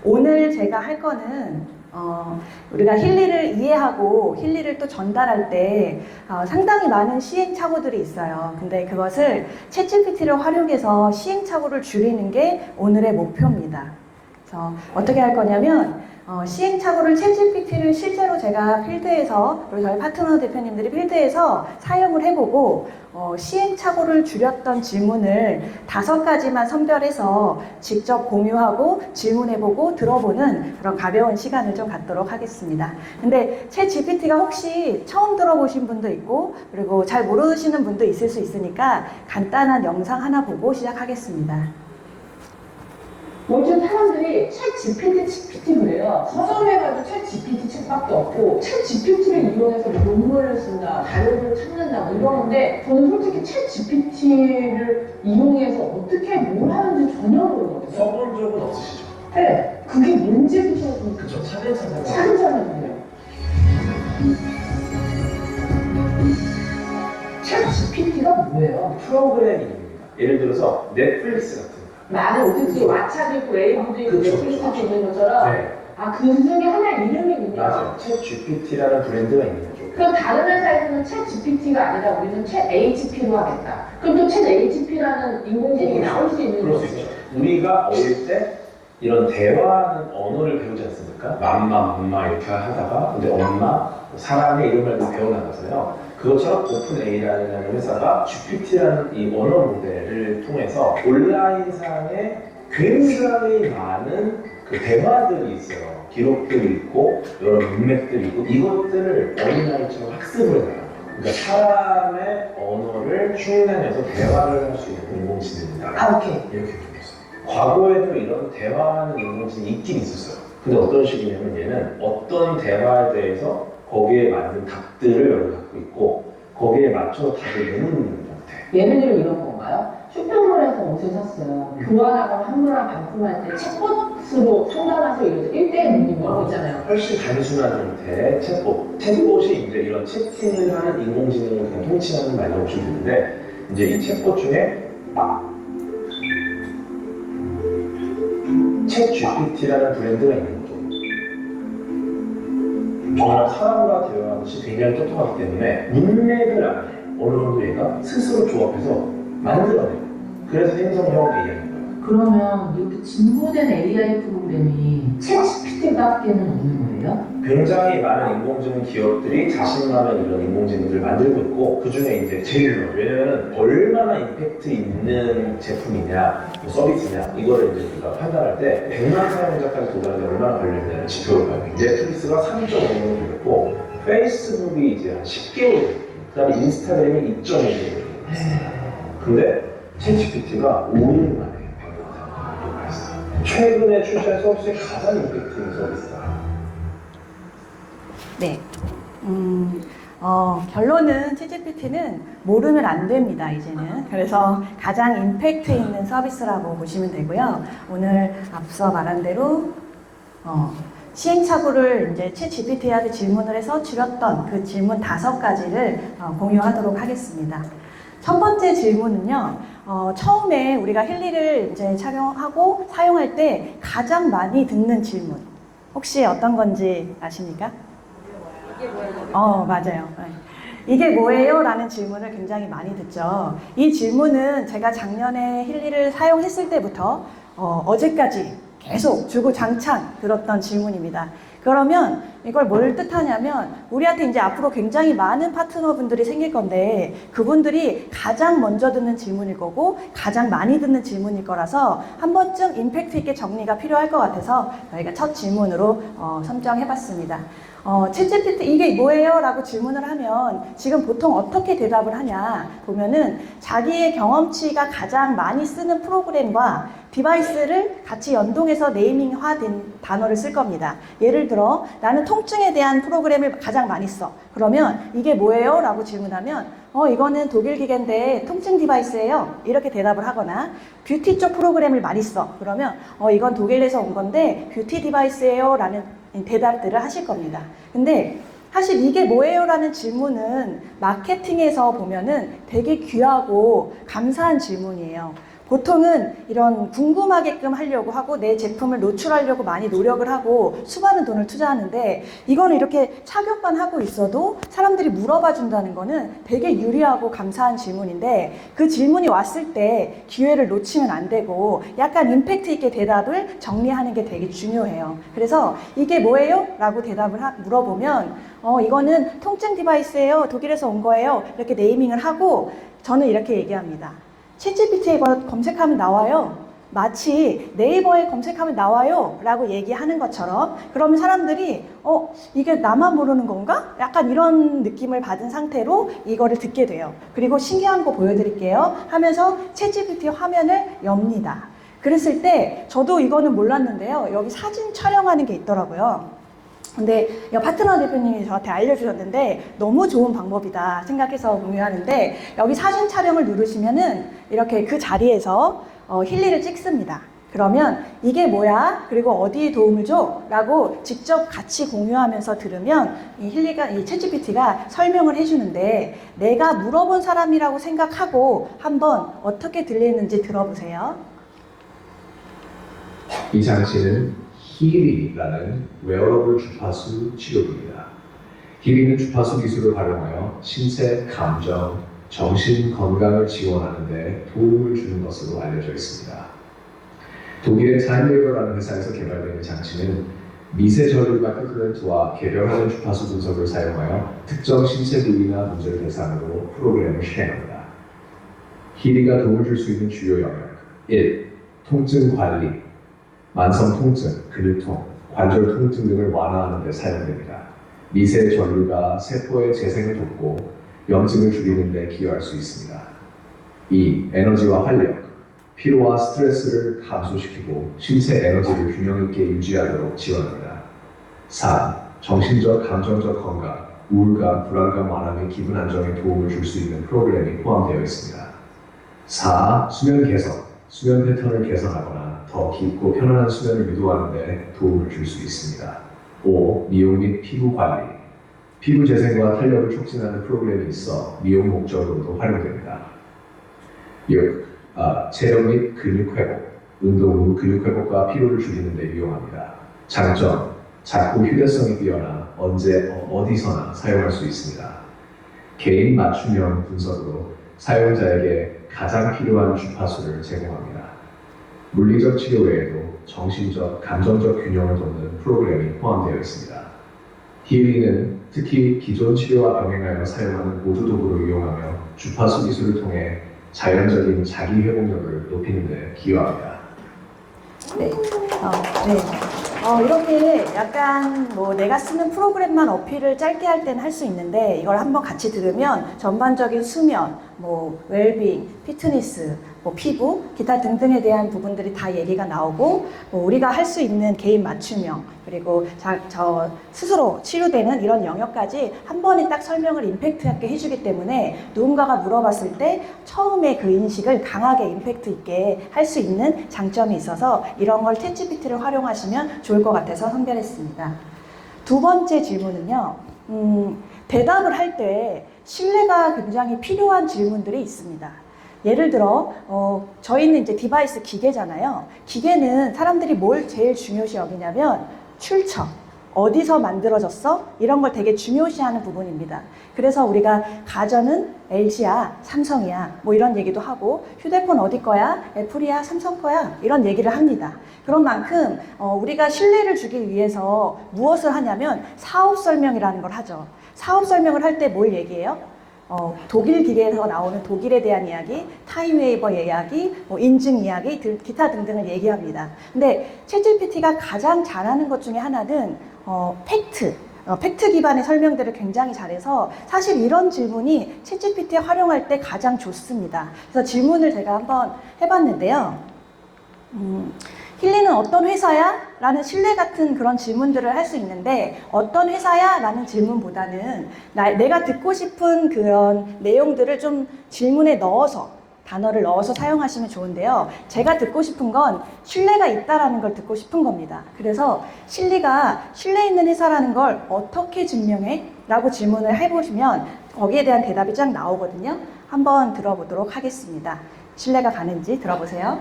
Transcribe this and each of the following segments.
오늘 제가 할 거는 우리가 힐리를 이해하고 힐리를 또 전달할 때 상당히 많은 시행착오들이 있어요. 근데 그것을 챗GPT를 활용해서 시행착오를 줄이는 게 오늘의 목표입니다. 그래서 어떻게 할 거냐면 시행착오를 챗GPT를 실제로 제가 필드에서 그리고 저희 파트너 대표님들이 필드에서 사용을 해보고 시행착오를 줄였던 질문을 5가지만 선별해서 직접 공유하고 질문해보고 들어보는 그런 가벼운 시간을 좀 갖도록 하겠습니다. 근데 챗GPT가 혹시 처음 들어보신 분도 있고 그리고 잘 모르시는 분도 있을 수 있으니까 간단한 영상 하나 보고 시작하겠습니다. 요즘 사람들이 챗 GPT 그래요. 서점에 가도 챗 GPT 책밖에 없고 챗 GPT를 이용해서 논문을 쓴다, 자료를 찾는다 뭐 이러는데 저는 솔직히 챗 GPT를 이용해서 어떻게 뭘 하는지 전혀 모르거든요. 써본 적은 없으시죠? 네, 그게 뭔지부터 좀 그쵸, 차근차근. 차근차근해요. 챗 GPT가 뭐예요? 프로그래밍입니다. 예를 들어서 넷플릭스 같은 거. 많은 OTT 왓챠도 있고 웨이브도 있고 그쵸, 넷플릭스도 있는 것처럼 네, 그 중에 하나 이름이군요. 맞아요. 챗 GPT라는 브랜드가 있는 거죠. 그럼 다른 회사에서는 챗 GPT가 아니라 우리는 챗 HP로 하겠다. 그럼 또 챗 HP라는 인공지능이 나올 수 있는 그럴 수 거죠. 있죠. 우리가 어릴 때 이런 대화하는 언어를 배우지 않습니까? 맘마 이렇게 하다가 근데 엄마, 사랑의 이런 말도 배워나가서요. 그것처럼 오픈AI라는 회사가 GPT라는 이 언어 모델을 통해서 온라인상에 굉장히 많은 그 대화들이 있어요. 기록들이 있고 여러 문맥들이 있고 이것들을 어린아이처럼 학습을 해요. 그러니까 사람의 언어를 흉내내서 대화를 할 수 있는 인공지능이다. 오케이. 이렇게 보겠어요. 과거에도 이런 대화하는 인공지능이 있긴 있었어요. 근데 어떤 식이냐면 얘는 어떤 대화에 대해서 거기에 맞는 답들을 여기 갖고 있고 거기에 맞춰서 답을 내는 형태. 예를 들어 이런 건가요? 쇼핑몰에서 옷을 샀어요. 교환하거나 환불한 반품할 때 챗봇으로 상담하세요. 이러죠. 1대1 문의 이런 거 있잖아요. 훨씬 단순한 형태의 챗봇. 챗봇이 이제 이런 채팅을 하는 인공지능을 그냥 통칭하는 말이라고 보시면 되는데 이제 이 챗봇 중에 챗 GPT라는 브랜드가 있는 거죠. 정말 사람과 대화하듯이 굉장히 똑똑하기 때문에 문맥을 안에 어느 정도 얘가 스스로 조합해서 만들어내요. 그래서 생성형 AI인 거예요. 그러면 이렇게 진보된 AI 프로그램이 챗 GPT밖에는 없는 거예요? 굉장히 많은 인공지능 기업들이 자신만의 이런 인공지능들을 만들고 있고 그 중에 이제 제일 왜냐면 얼마나 임팩트 있는 제품이냐 서비스냐 이거를 이제 우리가 판단할 때 100만 사용자까지 도달하는데 얼마나 걸리느냐는 지표를 봐요. 넷플릭스가 3.5년 걸렸고 페이스북이 이제 한 10개월 그 다음에 인스타그램이 2.5년 걸렸어요. 근데 챗GPT가 5일 만에 100만 사용자를 돌파했어요. 최근에 출시한 서비스 중에 가장 임팩트 있는 서비스다. 네. 결론은 챗GPT는 모르면 안 됩니다, 이제는. 그래서 가장 임팩트 있는 서비스라고 보시면 되고요. 오늘 앞서 말한 대로, 시행착오를 이제 챗GPT한테 질문을 해서 줄였던 그 질문 5가지를 공유하도록 하겠습니다. 첫 번째 질문은요, 처음에 우리가 힐리를 이제 착용하고 사용할 때 가장 많이 듣는 질문. 혹시 어떤 건지 아십니까? 맞아요. 이게 뭐예요? 라는 질문을 굉장히 많이 듣죠. 이 질문은 제가 작년에 힐리를 사용했을 때부터 어제까지 계속 주구장창 들었던 질문입니다. 그러면 이걸 뭘 뜻하냐면 우리한테 이제 앞으로 굉장히 많은 파트너분들이 생길 건데 그분들이 가장 먼저 듣는 질문일 거고 가장 많이 듣는 질문일 거라서 한 번쯤 임팩트 있게 정리가 필요할 것 같아서 저희가 첫 질문으로 선정해봤습니다. 챗GPT 이게 뭐예요? 라고 질문을 하면 지금 보통 어떻게 대답을 하냐 보면은 자기의 경험치가 가장 많이 쓰는 프로그램과 디바이스를 같이 연동해서 네이밍화된 단어를 쓸 겁니다. 예를 들어 나는 통증에 대한 프로그램을 가장 많이 써. 그러면 이게 뭐예요? 라고 질문하면 이거는 독일 기계인데 통증 디바이스예요. 이렇게 대답을 하거나 뷰티 쪽 프로그램을 많이 써. 그러면 이건 독일에서 온 건데 뷰티 디바이스예요. 라는 대답들을 하실 겁니다. 근데 사실 이게 뭐예요? 라는 질문은 마케팅에서 보면은 되게 귀하고 감사한 질문이에요. 보통은 이런 궁금하게끔 하려고 하고 내 제품을 노출하려고 많이 노력을 하고 수많은 돈을 투자하는데, 이거는 이렇게 착용만 하고 있어도 사람들이 물어봐 준다는 거는 되게 유리하고 감사한 질문인데, 그 질문이 왔을 때 기회를 놓치면 안 되고 약간 임팩트 있게 대답을 정리하는 게 되게 중요해요. 그래서 이게 뭐예요? 라고 대답을 물어보면 이거는 통증 디바이스예요. 독일에서 온 거예요. 이렇게 네이밍을 하고 저는 이렇게 얘기합니다. 챗GPT에 검색하면 나와요. 마치 네이버에 검색하면 나와요 라고 얘기하는 것처럼, 그러면 사람들이 이게 나만 모르는 건가? 약간 이런 느낌을 받은 상태로 이거를 듣게 돼요. 그리고 신기한 거 보여드릴게요 하면서 챗GPT 화면을 엽니다. 그랬을 때 저도 이거는 몰랐는데요, 여기 사진 촬영하는 게 있더라고요. 근데 파트너 대표님이 저한테 알려주셨는데 너무 좋은 방법이다 생각해서 공유하는데, 여기 사진 촬영을 누르시면은 이렇게 그 자리에서 힐리를 찍습니다. 그러면 이게 뭐야? 그리고 어디에 도움을 줘? 라고 직접 같이 공유하면서 들으면 이 챗GPT가 설명을 해주는데, 내가 물어본 사람이라고 생각하고 한번 어떻게 들리는지 들어보세요. 이 장치는 힐이라는 웨어러블 주파수 치료기입니다. 힐이는 주파수 기술을 활용하여 신체, 감정, 정신 건강을 지원하는 데 도움을 주는 것으로 알려져 있습니다. 독일의 타임웨이버라는 회사에서 개발된 이 장치는 미세 전류가 끄크렌트와 개별화된 주파수 분석을 사용하여 특정 신체 부위나 문제를 대상으로 프로그램을 실행합니다. 힐이가 도움을 줄 수 있는 주요 영역 1. 통증 관리, 만성 통증, 근육통, 관절 통증 등을 완화하는 데 사용됩니다. 미세 전류가 세포의 재생을 돕고 염증을 줄이는 데 기여할 수 있습니다. 2. 에너지와 활력, 피로와 스트레스를 감소시키고 신체 에너지를 균형 있게 유지하도록 지원합니다. 3. 정신적, 감정적 건강, 우울감, 불안감 완화 및 기분 안정에 도움을 줄 수 있는 프로그램이 포함되어 있습니다. 4. 수면 개선, 수면 패턴을 개선하거나 더 깊고 편안한 수면을 유도하는 데 도움을 줄 수 있습니다. 5. 미용 및 피부 관리, 피부 재생과 탄력을 촉진하는 프로그램이 있어 미용 목적으로도 활용됩니다. 6. 체력 및 근육 회복, 운동 후 근육 회복과 피로를 줄이는 데 유용합니다. 장점, 작고 휴대성이 뛰어나 언제 어디서나 사용할 수 있습니다. 개인 맞춤형 분석으로 사용자에게 가장 필요한 주파수를 제공합니다. 물리적 치료 외에도 정신적, 감정적 균형을 돕는 프로그램이 포함되어 있습니다. 힐링은 특히 기존 치료와 병행하여 사용하는 보조 도구를 이용하며 주파수 기술을 통해 자연적인 자기 회복력을 높이는 데 기여합니다. 네. 이렇게 약간 내가 쓰는 프로그램만 어필을 짧게 할 때는 할 수 있는데, 이걸 한번 같이 들으면 전반적인 수면, 웰빙, 피트니스, 피부, 기타 등등에 대한 부분들이 다 얘기가 나오고, 우리가 할 수 있는 개인 맞춤형, 그리고 저 스스로 치료되는 이런 영역까지 한 번에 딱 설명을 임팩트 있게 해주기 때문에 누군가가 물어봤을 때 처음에 그 인식을 강하게 임팩트 있게 할 수 있는 장점이 있어서 이런 걸 챗GPT를 활용하시면 좋을 것 같아서 선별했습니다. 두 번째 질문은요, 대답을 할 때 신뢰가 굉장히 필요한 질문들이 있습니다. 예를 들어 저희는 이제 디바이스 기계잖아요. 기계는 사람들이 뭘 제일 중요시 여기냐면 출처, 어디서 만들어졌어? 이런 걸 되게 중요시하는 부분입니다. 그래서 우리가 가전은 LG야, 삼성이야, 이런 얘기도 하고, 휴대폰 어디 거야? 애플이야, 삼성 거야? 이런 얘기를 합니다. 그런 만큼 우리가 신뢰를 주기 위해서 무엇을 하냐면 사업 설명이라는 걸 하죠. 사업 설명을 할 때 뭘 얘기해요? 독일 기계에서 나오는 독일에 대한 이야기, 타임웨이버 이야기, 인증 이야기, 기타 등등을 얘기합니다. 근데 챗GPT가 가장 잘하는 것 중에 하나는 팩트 기반의 설명들을 굉장히 잘해서 사실 이런 질문이 챗GPT에 활용할 때 가장 좋습니다. 그래서 질문을 제가 한번 해봤는데요. 힐리는 어떤 회사야? 라는 신뢰 같은 그런 질문들을 할 수 있는데, 어떤 회사야? 라는 질문보다는 내가 듣고 싶은 그런 내용들을 좀 질문에 넣어서, 단어를 넣어서 사용하시면 좋은데요. 제가 듣고 싶은 건 신뢰가 있다라는 걸 듣고 싶은 겁니다. 그래서 신뢰 있는 회사라는 걸 어떻게 증명해? 라고 질문을 해보시면 거기에 대한 대답이 쫙 나오거든요. 한번 들어보도록 하겠습니다. 신뢰가 가는지 들어보세요.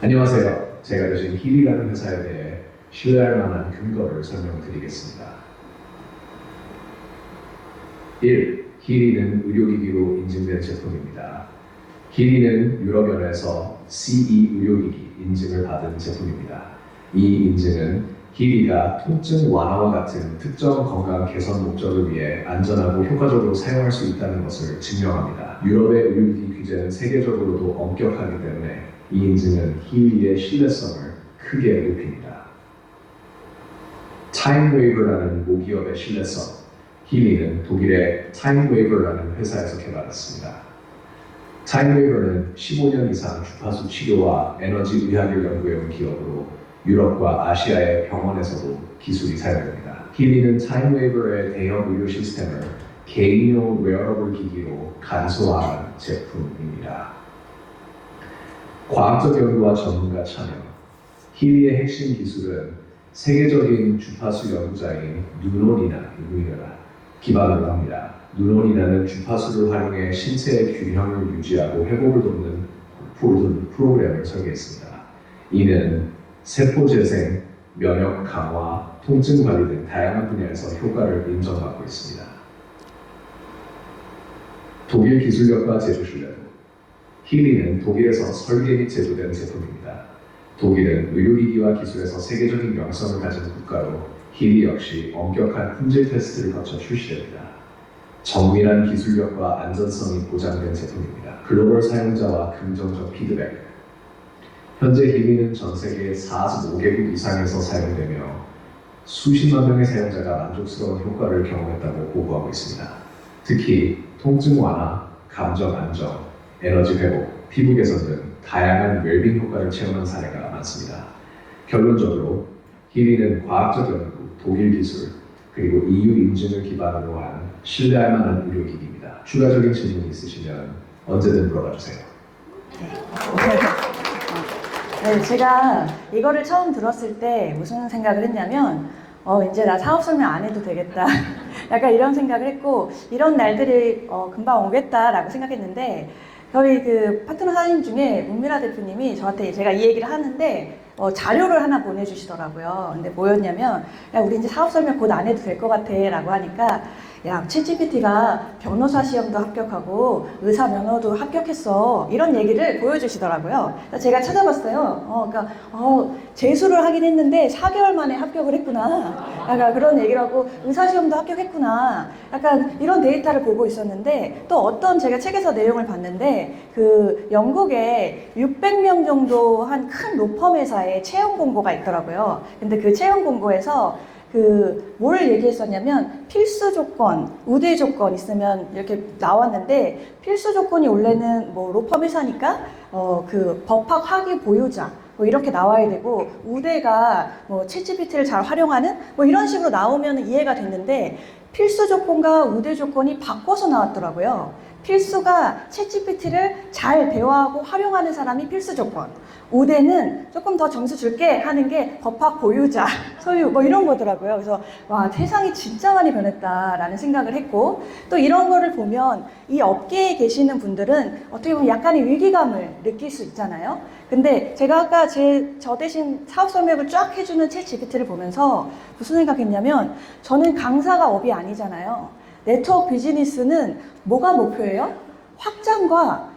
안녕하세요. 제가 대신 힐이라는 회사에 대해 신뢰할 만한 근거를 설명드리겠습니다. 1. 힐이는 의료기기로 인증된 제품입니다. 힐이는 유럽연에서 CE 의료기기 인증을 받은 제품입니다. 이 인증은 힐이가 통증 완화와 같은 특정 건강 개선 목적을 위해 안전하고 효과적으로 사용할 수 있다는 것을 증명합니다. 유럽의 의료기기 규제는 세계적으로도 엄격하기 때문에 이 인증은 힐리의 신뢰성을 크게 높입니다. 타임웨이버라는 모기업의 신뢰성. 힐리는 독일의 타임웨이버라는 회사에서 개발했습니다. 타임웨이버는 15년 이상 주파수 치료와 에너지 의학을 연구해온 기업으로 유럽과 아시아의 병원에서도 기술이 사용됩니다. 힐리는 타임웨이버의 대형 의료 시스템을 개인용 웨어러블 기기로 간소화한 제품입니다. 과학적 연구와 전문가 참여. 힐리의 핵심 기술은 세계적인 주파수 연구자인 누론이나 기반으로 합니다. 누론이라는 주파수를 활용해 신체의 균형을 유지하고 회복을 돕는 프로그램을 설계했습니다. 이는 세포 재생, 면역 강화, 통증 관리 등 다양한 분야에서 효과를 인정받고 있습니다. 독일 기술력과 제조 신뢰도. 힐리는 독일에서 설계 및 제조된 제품입니다. 독일은 의료기기와 기술에서 세계적인 명성을 가진 국가로 힐리 역시 엄격한 품질 테스트를 거쳐 출시됩니다. 정밀한 기술력과 안전성이 보장된 제품입니다. 글로벌 사용자와 긍정적 피드백. 현재 힐리는 전 세계 45개국 이상에서 사용되며 수십만 명의 사용자가 만족스러운 효과를 경험했다고 보고하고 있습니다. 특히 통증 완화, 감정 안정, 에너지 회복, 피부 개선 등 다양한 웰빙 효과를 체험한 사례가 많습니다. 결론적으로 힐리는 과학적 연구, 독일 기술, 그리고 EU 인증을 기반으로 한 신뢰할 만한 의료기기입니다. 추가적인 질문이 있으시면 언제든 물어봐 주세요. 네, 제가 이거를 처음 들었을 때 무슨 생각을 했냐면 이제 나 사업 설명 안 해도 되겠다. 약간 이런 생각을 했고 이런 날들이 금방 오겠다라고 생각했는데 저희 그 파트너 사장님 중에 문미라 대표님이 저한테 제가 이 얘기를 하는데 자료를 하나 보내주시더라고요. 근데 뭐였냐면 야 우리 이제 사업 설명 곧 안 해도 될 것 같아 라고 하니까 야 챗GPT가 변호사 시험도 합격하고 의사 면허도 합격했어 이런 얘기를 보여주시더라고요. 그래서 제가 찾아봤어요. 그러니까 재수를 하긴 했는데 4개월 만에 합격을 했구나. 약간 그런 얘기를 하고 의사 시험도 합격했구나. 약간 이런 데이터를 보고 있었는데 또 어떤 제가 책에서 내용을 봤는데 그 영국에 600명 정도 한 큰 로펌 회사에 채용 공고가 있더라고요. 근데 그 채용 공고에서 뭘 얘기했었냐면 필수 조건, 우대 조건 있으면 이렇게 나왔는데 필수 조건이 원래는 뭐 로펌 회사니까 그 법학 학위 보유자 뭐 이렇게 나와야 되고 우대가 뭐 챗GPT를 잘 활용하는 뭐 이런 식으로 나오면 이해가 됐는데 필수 조건과 우대 조건이 바꿔서 나왔더라고요. 필수가 챗GPT를 잘 대화하고 활용하는 사람이 필수 조건. 우대는 조금 더 점수 줄게 하는 게 법학 보유자, 소유 뭐 이런 거더라고요. 그래서 와 세상이 진짜 많이 변했다라는 생각을 했고 또 이런 거를 보면 이 업계에 계시는 분들은 어떻게 보면 약간의 위기감을 느낄 수 있잖아요. 근데 제가 아까 저 대신 사업 설명을 쫙 해주는 챗GPT를 보면서 무슨 생각했냐면 저는 강사가 업이 아니잖아요. 네트워크 비즈니스는 뭐가 목표예요? 확장과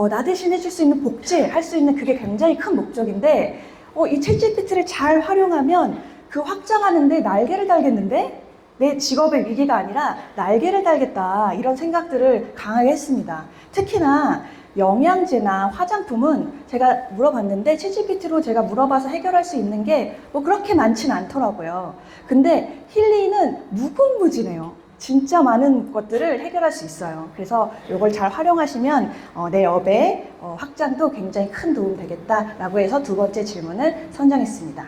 나 대신 해줄 수 있는 복제할 수 있는 그게 굉장히 큰 목적인데 이 챗GPT를 잘 활용하면 그 확장하는데 날개를 달겠는데 내 직업의 위기가 아니라 날개를 달겠다 이런 생각들을 강하게 했습니다. 특히나 영양제나 화장품은 제가 물어봤는데 챗GPT로 제가 물어봐서 해결할 수 있는 게 뭐 그렇게 많진 않더라고요. 근데 힐리는 무궁무진해요. 진짜 많은 것들을 해결할 수 있어요. 그래서 이걸 잘 활용하시면 내 업의 확장도 굉장히 큰 도움 되겠다라고 해서 두 번째 질문을 선정했습니다.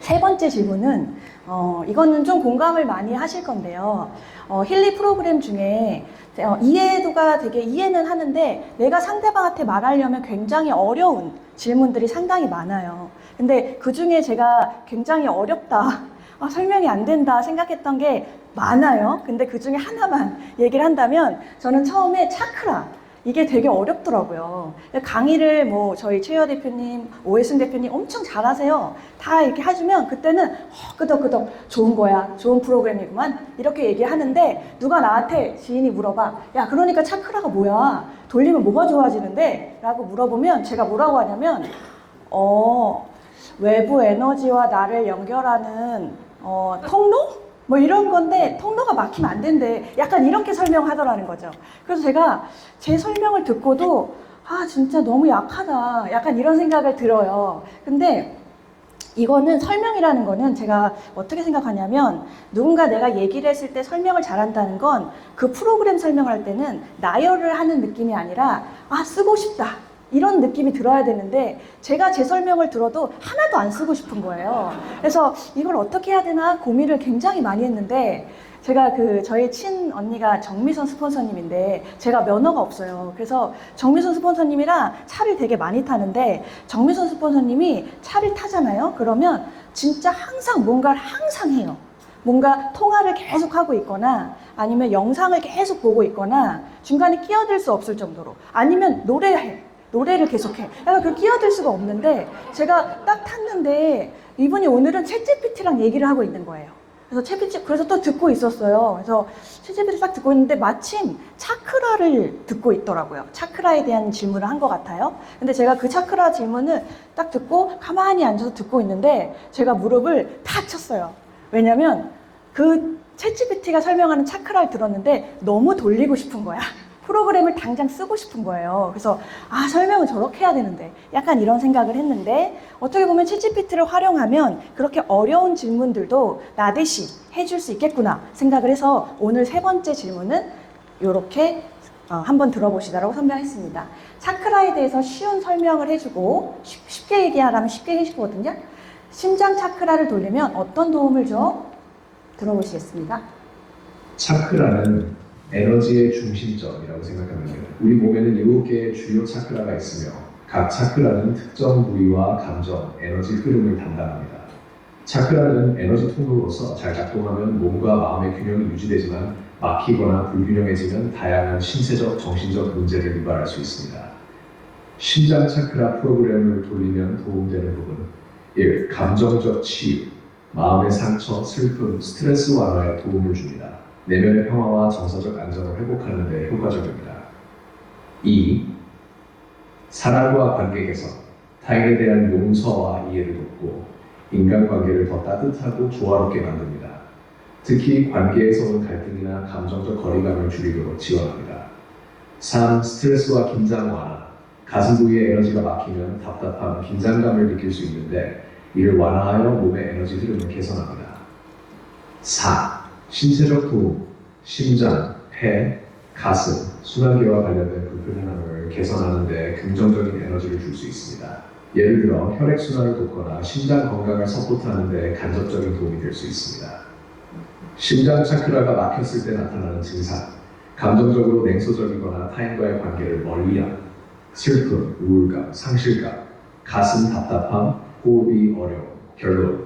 세 번째 질문은 이거는 좀 공감을 많이 하실 건데요. 힐리 프로그램 중에 이해도가 되게 이해는 하는데 내가 상대방한테 말하려면 굉장히 어려운 질문들이 상당히 많아요. 근데 그 중에 제가 굉장히 어렵다 설명이 안 된다 생각했던 게 많아요. 근데 그 중에 하나만 얘기를 한다면 저는 처음에 차크라 이게 되게 어렵더라고요. 강의를 뭐 저희 최여 대표님, 오해순 대표님 엄청 잘하세요. 다 이렇게 해주면 그때는 끄덕끄덕 좋은 거야, 좋은 프로그램이구만 이렇게 얘기하는데 누가 나한테 지인이 물어봐, 야 그러니까 차크라가 뭐야? 돌리면 뭐가 좋아지는데? 라고 물어보면 제가 뭐라고 하냐면 외부 에너지와 나를 연결하는 통로? 뭐 이런 건데 통로가 막히면 안 된대. 약간 이렇게 설명하더라는 거죠. 그래서 제가 제 설명을 듣고도 진짜 너무 약하다. 약간 이런 생각을 들어요. 근데 이거는 설명이라는 거는 제가 어떻게 생각하냐면 누군가 내가 얘기를 했을 때 설명을 잘한다는 건 그 프로그램 설명을 할 때는 나열을 하는 느낌이 아니라 쓰고 싶다. 이런 느낌이 들어야 되는데 제가 제 설명을 들어도 하나도 안 쓰고 싶은 거예요. 그래서 이걸 어떻게 해야 되나 고민을 굉장히 많이 했는데 제가 저희 친 언니가 정미선 스폰서님인데 제가 면허가 없어요. 그래서 정미선 스폰서님이랑 차를 되게 많이 타는데 정미선 스폰서님이 차를 타잖아요. 그러면 진짜 항상 뭔가를 항상 해요. 뭔가 통화를 계속 하고 있거나 아니면 영상을 계속 보고 있거나 중간에 끼어들 수 없을 정도로 아니면 노래를 계속해. 약간 그 끼어들 수가 없는데 제가 딱 탔는데 이분이 오늘은 챗GPT랑 얘기를 하고 있는 거예요. 그래서 또 듣고 있었어요. 그래서 챗GPT 딱 듣고 있는데 마침 차크라를 듣고 있더라고요. 차크라에 대한 질문을 한 것 같아요. 근데 제가 그 차크라 질문을 딱 듣고 가만히 앉아서 듣고 있는데 제가 무릎을 탁 쳤어요. 왜냐면 그 챗GPT가 설명하는 차크라를 들었는데 너무 돌리고 싶은 거야. 프로그램을 당장 쓰고 싶은 거예요. 그래서 설명은 저렇게 해야 되는데 약간 이런 생각을 했는데 어떻게 보면 챗GPT를 활용하면 그렇게 어려운 질문들도 나 대신 해줄 수 있겠구나 생각을 해서 오늘 세 번째 질문은 이렇게 한번 들어보시라고 선별했습니다. 차크라에 대해서 쉬운 설명을 해주고 쉽게 얘기하라면 쉽게 해주거든요. 심장 차크라를 돌리면 어떤 도움을 줘? 들어보시겠습니다. 차크라는 에너지의 중심점이라고 생각하면 돼요. 우리 몸에는 7개의 주요 차크라가 있으며 각 차크라는 특정 부위와 감정, 에너지 흐름을 담당합니다. 차크라는 에너지 통로로서 잘 작동하면 몸과 마음의 균형이 유지되지만 막히거나 불균형해지면 다양한 신체적, 정신적 문제를 유발할 수 있습니다. 심장 차크라 프로그램을 돌리면 도움되는 부분 1. 감정적 치유, 마음의 상처, 슬픔, 스트레스 완화에 도움을 줍니다. 내면의 평화와 정서적 안정을 회복하는 데 효과적입니다. 2. 사랑과 관계 개선, 타인에 대한 용서와 이해를 돕고 인간관계를 더 따뜻하고 조화롭게 만듭니다. 특히 관계에서 온 갈등이나 감정적 거리감을 줄이도록 지원합니다. 3. 스트레스와 긴장 완화, 가슴 부위의 에너지가 막히면 답답함, 긴장감을 느낄 수 있는데 이를 완화하여 몸의 에너지 흐름을 개선합니다. 4. 신체적 도움, 심장, 폐, 가슴, 순환계와 관련된 불편함을 개선하는 데 긍정적인 에너지를 줄 수 있습니다. 예를 들어 혈액순환을 돕거나 심장 건강을 서포트하는 데 간접적인 도움이 될 수 있습니다. 심장 차크라가 막혔을 때 나타나는 증상, 감정적으로 냉소적이거나 타인과의 관계를 멀리함, 슬픔, 우울감, 상실감, 가슴 답답함, 호흡이 어려움. 결론,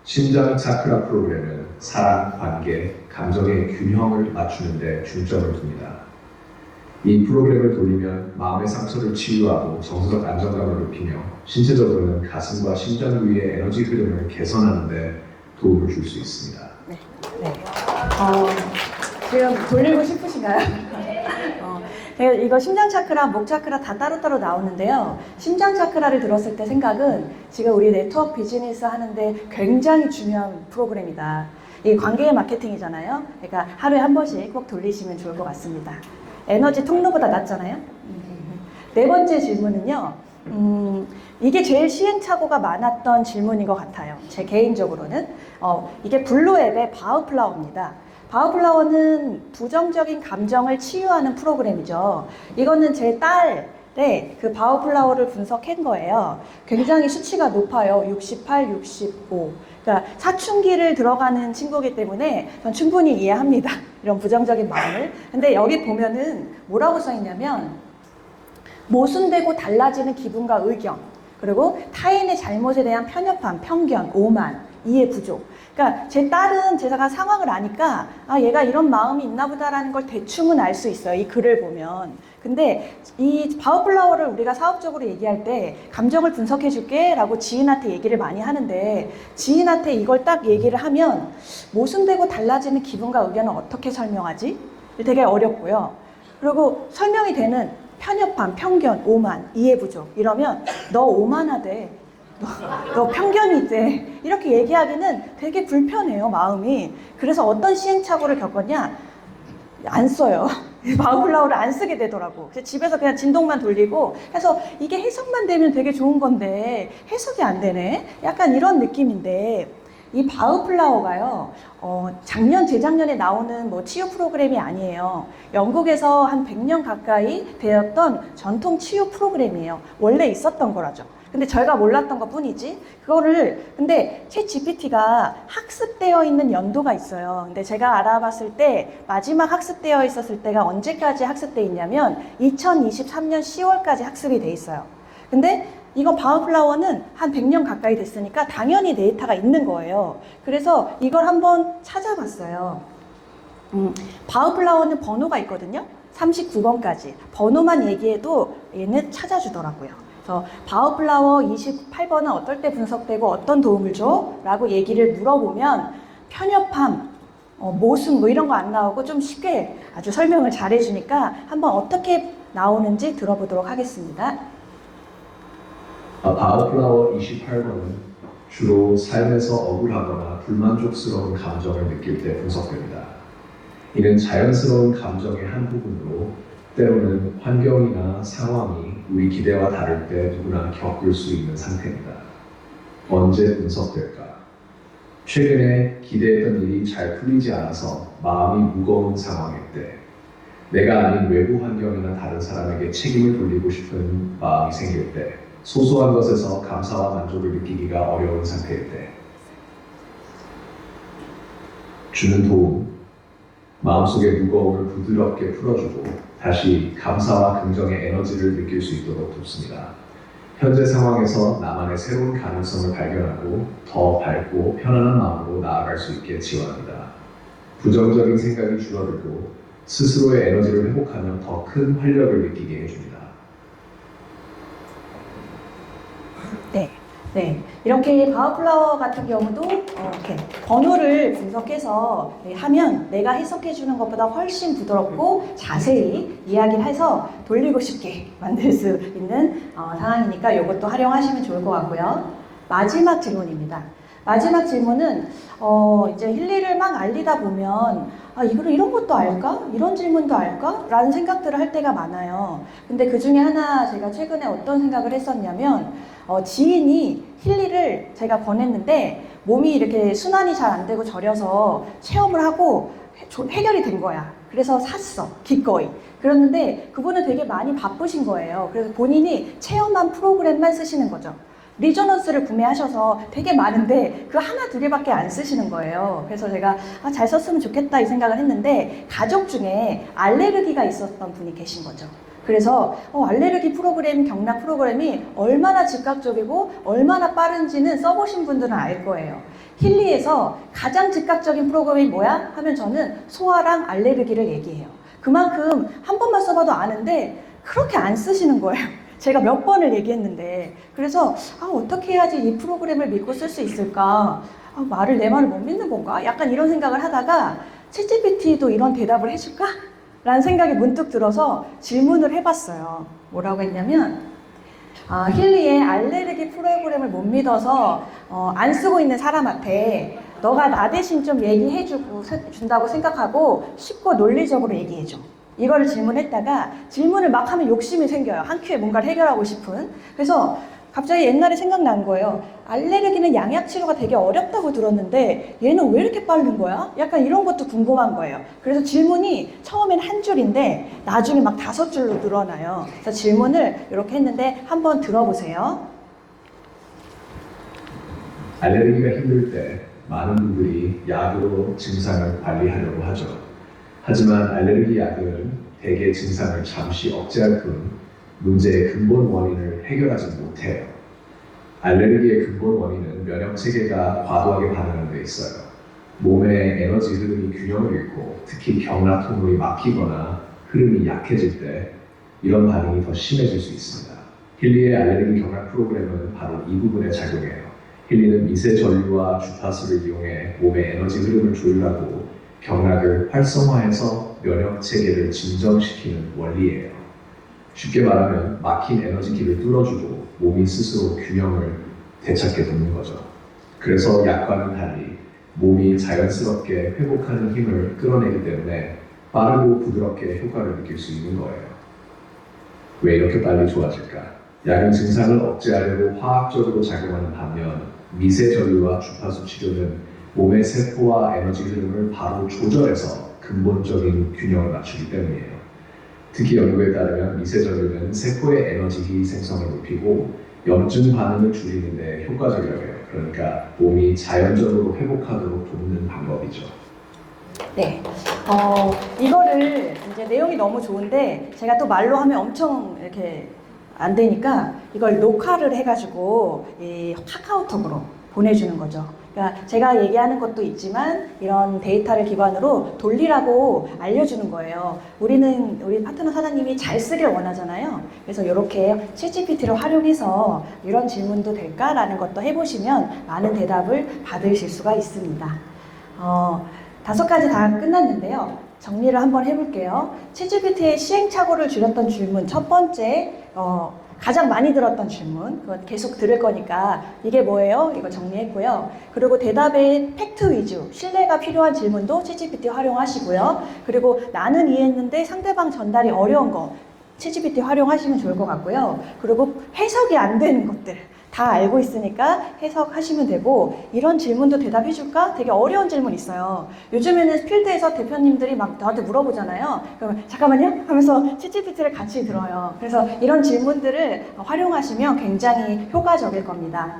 심장 차크라 프로그램은 사랑, 관계, 감정의 균형을 맞추는 데 중점을 둡니다. 이 프로그램을 돌리면 마음의 상처를 치유하고 정서적 안정감을 높이며 신체적으로는 가슴과 심장 부위의 에너지 흐름을 개선하는 데 도움을 줄 수 있습니다. 네. 지금 돌리고 싶으신가요? 이거 심장 차크라, 목 차크라 다 따로따로 나오는데요. 심장 차크라를 들었을 때 생각은 지금 우리 네트워크 비즈니스 하는데 굉장히 중요한 프로그램이다. 이 관계의 마케팅이잖아요. 그러니까 하루에 한 번씩 꼭 돌리시면 좋을 것 같습니다. 에너지 통로보다 낫잖아요. 네 번째 질문은요. 이게 제일 시행착오가 많았던 질문인 것 같아요. 제 개인적으로는. 이게 블루앱의 바우플라워입니다. 바우플라워는 부정적인 감정을 치유하는 프로그램이죠. 이거는 제 딸의 그 바우플라워를 분석한 거예요. 굉장히 수치가 높아요. 68, 65. 그러니까 사춘기를 들어가는 친구이기 때문에 전 충분히 이해합니다. 이런 부정적인 마음을. 근데 여기 보면은 뭐라고 써있냐면 모순되고 달라지는 기분과 의견, 그리고 타인의 잘못에 대한 편협함, 편견, 오만, 이해 부족. 그러니까 제 딸은 제가 상황을 아니까 아 얘가 이런 마음이 있나 보다라는 걸 대충은 알 수 있어요. 이 글을 보면. 근데 이 바우플라워를 우리가 사업적으로 얘기할 때 감정을 분석해 줄게 라고 지인한테 얘기를 많이 하는데 지인한테 이걸 딱 얘기를 하면 모순되고 달라지는 기분과 의견을 어떻게 설명하지? 되게 어렵고요. 그리고 설명이 되는 편협함, 편견, 오만, 이해 부족 이러면 너 오만하대. 너 편견이 있대. 이렇게 얘기하기는 되게 불편해요, 마음이. 그래서 어떤 시행착오를 겪었냐? 안 써요. 바우플라워를 안 쓰게 되더라고. 그래서 집에서 그냥 진동만 돌리고 해서 이게 해석만 되면 되게 좋은 건데 해석이 안 되네? 약간 이런 느낌인데 이 바우플라워가요, 작년, 재작년에 나오는 뭐 치유 프로그램이 아니에요. 영국에서 한 100년 가까이 되었던 전통 치유 프로그램이에요. 원래 있었던 거라죠. 근데 저희가 몰랐던 것 뿐이지. 근데 챗 GPT가 학습되어 있는 연도가 있어요. 근데 제가 알아봤을 때 마지막 학습되어 있었을 때가 언제까지 학습되어 있냐면 2023년 10월까지 학습이 돼 있어요. 근데 이거 바우플라워는 한 100년 가까이 됐으니까 당연히 데이터가 있는 거예요. 그래서 이걸 한번 찾아봤어요. 바우플라워는 번호가 있거든요. 39번까지. 번호만 얘기해도 얘는 찾아주더라고요. 그래서 바우플라워 28번은 어떨 때 분석되고 어떤 도움을 줘? 라고 얘기를 물어보면 편협함, 모순 뭐 이런 거 안 나오고 좀 쉽게 아주 설명을 잘 해주니까 한번 어떻게 나오는지 들어보도록 하겠습니다. 바우플라워 28번은 주로 삶에서 억울하거나 불만족스러운 감정을 느낄 때 분석됩니다. 이는 자연스러운 감정의 한 부분으로 때로는 환경이나 상황이 우리 기대와 다를 때 누구나 겪을 수 있는 상태입니다. 언제 분석될까? 최근에 기대했던 일이 잘 풀리지 않아서 마음이 무거운 상황일 때, 내가 아닌 외부 환경이나 다른 사람에게 책임을 돌리고 싶은 마음이 생길 때, 소소한 것에서 감사와 만족을 느끼기가 어려운 상태일 때, 주는 도움, 마음속의 무거움을 부드럽게 풀어주고 다시 감사와 긍정의 에너지를 느낄 수 있도록 돕습니다. 현재 상황에서 나만의 새로운 가능성을 발견하고 더 밝고 편안한 마음으로 나아갈 수 있게 지원합니다. 부정적인 생각이 줄어들고 스스로의 에너지를 회복하며 더 큰 활력을 느끼게 해줍니다. 네, 이렇게 바우플라워 같은 경우도 이렇게 번호를 분석해서 하면 내가 해석해 주는 것보다 훨씬 부드럽고 자세히 이야기를 해서 돌리고 싶게 만들 수 있는 상황이니까 이것도 활용하시면 좋을 것 같고요. 마지막 질문입니다. 마지막 질문은 이제 힐리를 막 알리다 보면 이런 것도 알까? 이런 질문도 알까? 라는 생각들을 할 때가 많아요. 근데 그 중에 하나 제가 최근에 어떤 생각을 했었냐면 지인이 힐리를 제가 권했는데 몸이 이렇게 순환이 잘 안 되고 저려서 체험을 하고 해결이 된 거야. 그래서 샀어, 기꺼이. 그랬는데 그분은 되게 많이 바쁘신 거예요. 그래서 본인이 체험한 프로그램만 쓰시는 거죠. 리조넌스를 구매하셔서 되게 많은데 그 하나 두 개밖에 안 쓰시는 거예요. 그래서 제가 잘 썼으면 좋겠다 이 생각을 했는데 가족 중에 알레르기가 있었던 분이 계신 거죠. 그래서 알레르기 프로그램, 경락 프로그램이 얼마나 즉각적이고 얼마나 빠른지는 써보신 분들은 알 거예요. 힐리에서 가장 즉각적인 프로그램이 뭐야? 하면 저는 소화랑 알레르기를 얘기해요. 그만큼 한 번만 써봐도 아는데 그렇게 안 쓰시는 거예요. 제가 몇 번을 얘기했는데. 그래서 어떻게 해야지 이 프로그램을 믿고 쓸 수 있을까? 내 말을 못 믿는 건가? 약간 이런 생각을 하다가 챗GPT도 이런 대답을 해줄까? 라는 생각이 문득 들어서 질문을 해봤어요. 뭐라고 했냐면 힐리의 알레르기 프로그램을 못 믿어서 안 쓰고 있는 사람한테 너가 나 대신 좀 얘기해주고 준다고 생각하고 쉽고 논리적으로 얘기해줘. 이거를 질문했다가 질문을 막 하면 욕심이 생겨요. 한 큐에 뭔가를 해결하고 싶은. 그래서 갑자기 옛날에 생각난 거예요. 알레르기는 양약 치료가 되게 어렵다고 들었는데 얘는 왜 이렇게 빠른 거야? 약간 이런 것도 궁금한 거예요. 그래서 질문이 처음엔 한 줄인데 나중에 막 5줄로 늘어나요. 그래서 질문을 이렇게 했는데 한번 들어보세요. 알레르기가 힘들 때 많은 분들이 약으로 증상을 관리하려고 하죠. 하지만 알레르기 약은 대개 증상을 잠시 억제할 뿐 문제의 근본 원인을 해결하지 못해요. 알레르기의 근본 원인은 면역 체계가 과도하게 반응하는 데 있어요. 몸의 에너지 흐름이 균형을 잃고 특히 경락 통로이 막히거나 흐름이 약해질 때 이런 반응이 더 심해질 수 있습니다. 힐리의 알레르기 경락 프로그램은 바로 이 부분에 작용해요. 힐리는 미세 전류와 주파수를 이용해 몸의 에너지 흐름을 조율하고 경락을 활성화해서 면역 체계를 진정시키는 원리예요. 쉽게 말하면 막힌 에너지길을 뚫어주고 몸이 스스로 균형을 되찾게 돕는 거죠. 그래서 약과는 달리 몸이 자연스럽게 회복하는 힘을 끌어내기 때문에 빠르고 부드럽게 효과를 느낄 수 있는 거예요. 왜 이렇게 빨리 좋아질까? 약은 증상을 억제하려고 화학적으로 작용하는 반면 미세 전류와 주파수 치료는 몸의 세포와 에너지 흐름을 바로 조절해서 근본적인 균형을 맞추기 때문이에요. 특히 연구에 따르면 미세 전류는 세포의 에너지 생성을 높이고 염증 반응을 줄이는 데 효과적이라고 해요. 그러니까 몸이 자연적으로 회복하도록 돕는 방법이죠. 네. 이거를 이제 내용이 너무 좋은데 제가 또 말로 하면 엄청 이렇게 안 되니까 이걸 녹화를 해가지고 이 카카오톡으로 보내주는 거죠. 그러니까 제가 얘기하는 것도 있지만 이런 데이터를 기반으로 돌리라고 알려주는 거예요. 우리 파트너 사장님이 잘 쓰길 원하잖아요. 그래서 이렇게 챗GPT를 활용해서 이런 질문도 될까라는 것도 해보시면 많은 대답을 받으실 수가 있습니다. 5가지 다 끝났는데요. 정리를 한번 해볼게요. 챗GPT의 시행착오를 줄였던 질문 첫 번째, 가장 많이 들었던 질문, 그건 계속 들을 거니까 이게 뭐예요? 이거 정리했고요. 그리고 대답의 팩트 위주, 신뢰가 필요한 질문도 챗GPT 활용하시고요. 그리고 나는 이해했는데 상대방 전달이 어려운 거 챗GPT 활용하시면 좋을 것 같고요. 그리고 해석이 안 되는 것들 다 알고 있으니까 해석하시면 되고, 이런 질문도 대답해줄까? 되게 어려운 질문 있어요. 요즘에는 필드에서 대표님들이 막 저한테 물어보잖아요. 그러면 잠깐만요 하면서 챗GPT를 같이 들어요. 그래서 이런 질문들을 활용하시면 굉장히 효과적일 겁니다.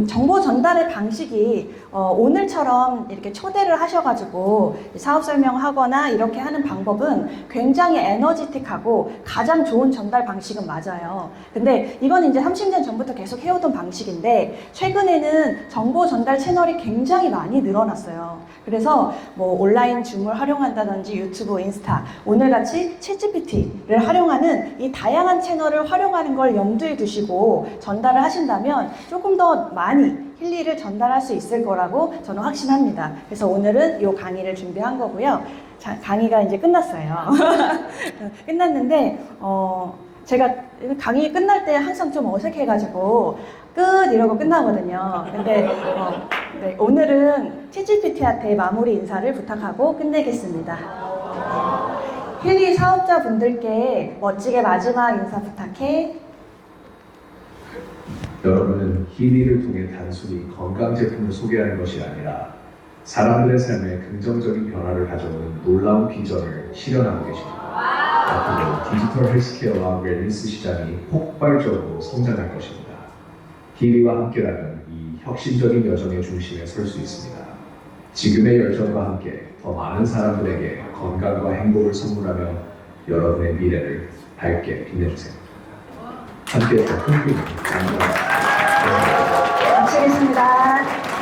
정보 전달의 방식이 오늘처럼 이렇게 초대를 하셔가지고 사업 설명하거나 이렇게 하는 방법은 굉장히 에너지틱하고 가장 좋은 전달 방식은 맞아요. 근데 이건 이제 30년 전부터 계속 해오던 방식인데 최근에는 정보 전달 채널이 굉장히 많이 늘어났어요. 그래서 뭐 온라인 줌을 활용한다든지 유튜브, 인스타, 오늘같이 챗GPT를 활용하는 이 다양한 채널을 활용하는 걸 염두에 두시고 전달을 하신다면 조금 더 많이 힐리를 전달할 수 있을 거라고 저는 확신합니다. 그래서 오늘은 이 강의를 준비한 거고요. 자, 강의가 이제 끝났어요. 끝났는데 제가 강의 끝날 때 항상 좀 어색해가지고 끝 이러고 끝나거든요. 근데 네, 오늘은 챗GPT한테 마무리 인사를 부탁하고 끝내겠습니다. 힐리 사업자분들께 멋지게 마지막 인사 부탁해. 여러분은 힐리를 통해 단순히 건강 제품을 소개하는 것이 아니라 사람들의 삶에 긍정적인 변화를 가져오는 놀라운 비전을 실현하고 계십니다. 앞으로 디지털 헬스케어와 웰니스 시장이 폭발적으로 성장할 것입니다. 힐리와 함께라면 이 혁신적인 여정의 중심에 설 수 있습니다. 지금의 열정과 함께 더 많은 사람들에게 건강과 행복을 선물하며 여러분의 미래를 밝게 빛내주세요. 함께 더 풍부히 감사합니다. 마치겠습니다.